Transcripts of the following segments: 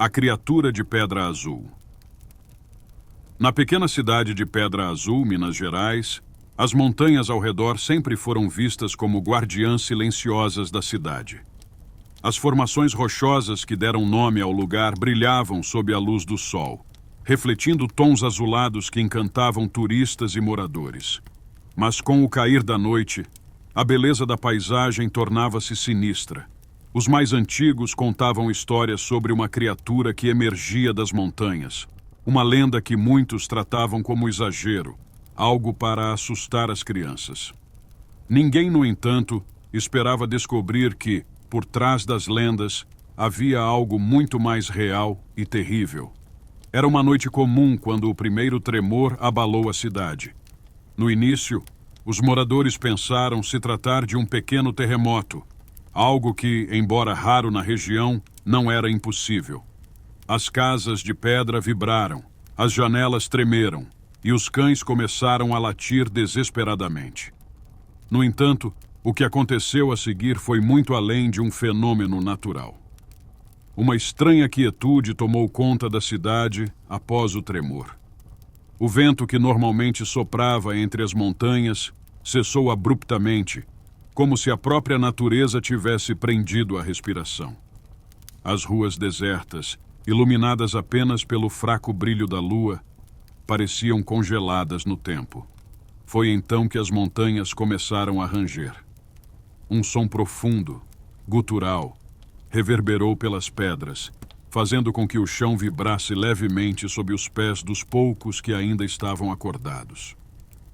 A criatura de Pedra Azul. Na pequena cidade de Pedra Azul, Minas Gerais, as montanhas ao redor sempre foram vistas como guardiãs silenciosas da cidade. As formações rochosas que deram nome ao lugar brilhavam sob a luz do sol, refletindo tons azulados que encantavam turistas e moradores. Mas com o cair da noite, a beleza da paisagem tornava-se sinistra. Os mais antigos contavam histórias sobre uma criatura que emergia das montanhas, uma lenda que muitos tratavam como exagero, algo para assustar as crianças. Ninguém, no entanto, esperava descobrir que, por trás das lendas, havia algo muito mais real e terrível. Era uma noite comum quando o primeiro tremor abalou a cidade. No início, os moradores pensaram se tratar de um pequeno terremoto, algo que, embora raro na região, não era impossível. As casas de pedra vibraram, as janelas tremeram e os cães começaram a latir desesperadamente. No entanto, o que aconteceu a seguir foi muito além de um fenômeno natural. Uma estranha quietude tomou conta da cidade após o tremor. O vento que normalmente soprava entre as montanhas cessou abruptamente, como se a própria natureza tivesse prendido a respiração. As ruas desertas, iluminadas apenas pelo fraco brilho da lua, pareciam congeladas no tempo. Foi então que as montanhas começaram a ranger. Um som profundo, gutural, reverberou pelas pedras, fazendo com que o chão vibrasse levemente sob os pés dos poucos que ainda estavam acordados.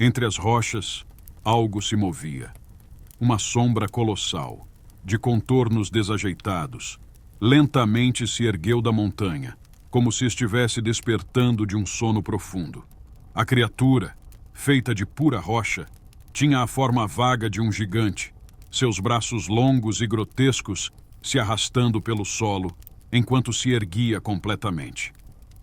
Entre as rochas, algo se movia. Uma sombra colossal, de contornos desajeitados, lentamente se ergueu da montanha, como se estivesse despertando de um sono profundo. A criatura, feita de pura rocha, tinha a forma vaga de um gigante, seus braços longos e grotescos se arrastando pelo solo, enquanto se erguia completamente.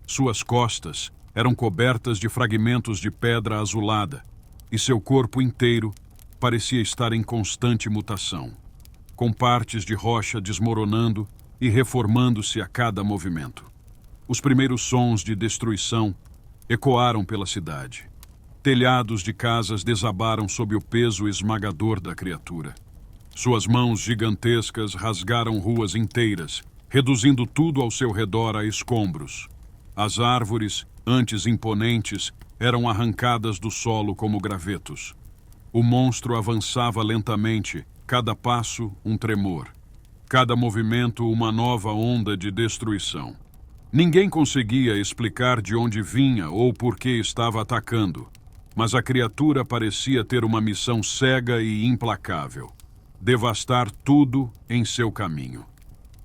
Suas costas eram cobertas de fragmentos de pedra azulada, e seu corpo inteiro parecia estar em constante mutação, com partes de rocha desmoronando e reformando-se a cada movimento. Os primeiros sons de destruição ecoaram pela cidade. Telhados de casas desabaram sob o peso esmagador da criatura. Suas mãos gigantescas rasgaram ruas inteiras, reduzindo tudo ao seu redor a escombros. As árvores, antes imponentes, eram arrancadas do solo como gravetos. O monstro avançava lentamente, cada passo um tremor, cada movimento uma nova onda de destruição. Ninguém conseguia explicar de onde vinha ou por que estava atacando, mas a criatura parecia ter uma missão cega e implacável: devastar tudo em seu caminho.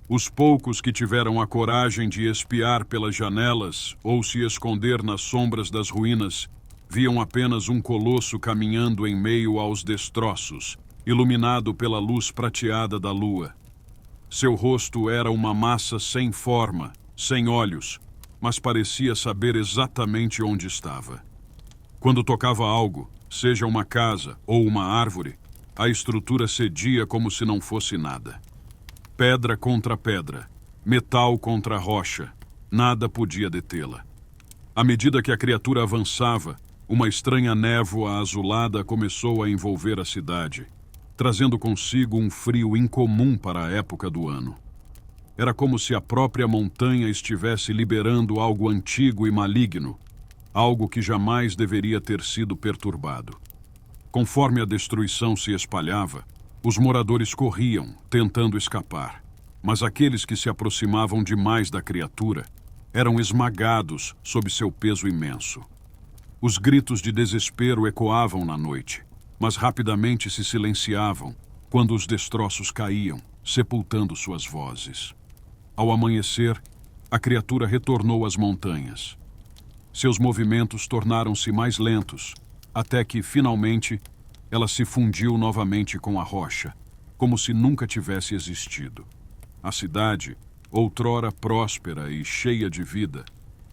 Os poucos que tiveram a coragem de espiar pelas janelas ou se esconder nas sombras das ruínas viam apenas um colosso caminhando em meio aos destroços, iluminado pela luz prateada da lua. Seu rosto era uma massa sem forma, sem olhos, mas parecia saber exatamente onde estava. Quando tocava algo, seja uma casa ou uma árvore, a estrutura cedia como se não fosse nada. Pedra contra pedra, metal contra rocha, nada podia detê-la. À medida que a criatura avançava, uma estranha névoa azulada começou a envolver a cidade, trazendo consigo um frio incomum para a época do ano. Era como se a própria montanha estivesse liberando algo antigo e maligno, algo que jamais deveria ter sido perturbado. Conforme a destruição se espalhava, os moradores corriam, tentando escapar, mas aqueles que se aproximavam demais da criatura eram esmagados sob seu peso imenso. Os gritos de desespero ecoavam na noite, mas rapidamente se silenciavam quando os destroços caíam, sepultando suas vozes. Ao amanhecer, a criatura retornou às montanhas. Seus movimentos tornaram-se mais lentos, até que, finalmente, ela se fundiu novamente com a rocha, como se nunca tivesse existido. A cidade, outrora próspera e cheia de vida,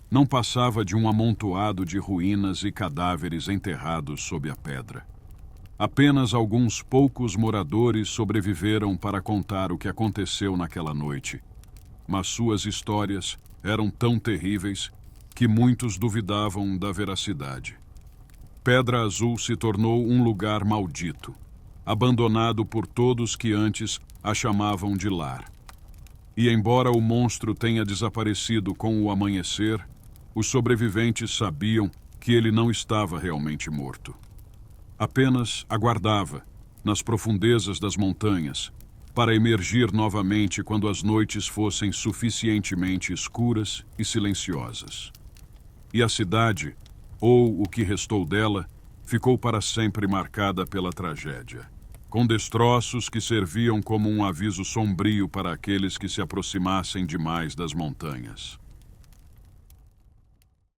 não passava de um amontoado de ruínas e cadáveres enterrados sob a pedra. Apenas alguns poucos moradores sobreviveram para contar o que aconteceu naquela noite, mas suas histórias eram tão terríveis que muitos duvidavam da veracidade. Pedra Azul se tornou um lugar maldito, abandonado por todos que antes a chamavam de lar. E embora o monstro tenha desaparecido com o amanhecer, os sobreviventes sabiam que ele não estava realmente morto. Apenas aguardava, nas profundezas das montanhas, para emergir novamente quando as noites fossem suficientemente escuras e silenciosas. E a cidade, ou o que restou dela, ficou para sempre marcada pela tragédia, com destroços que serviam como um aviso sombrio para aqueles que se aproximassem demais das montanhas.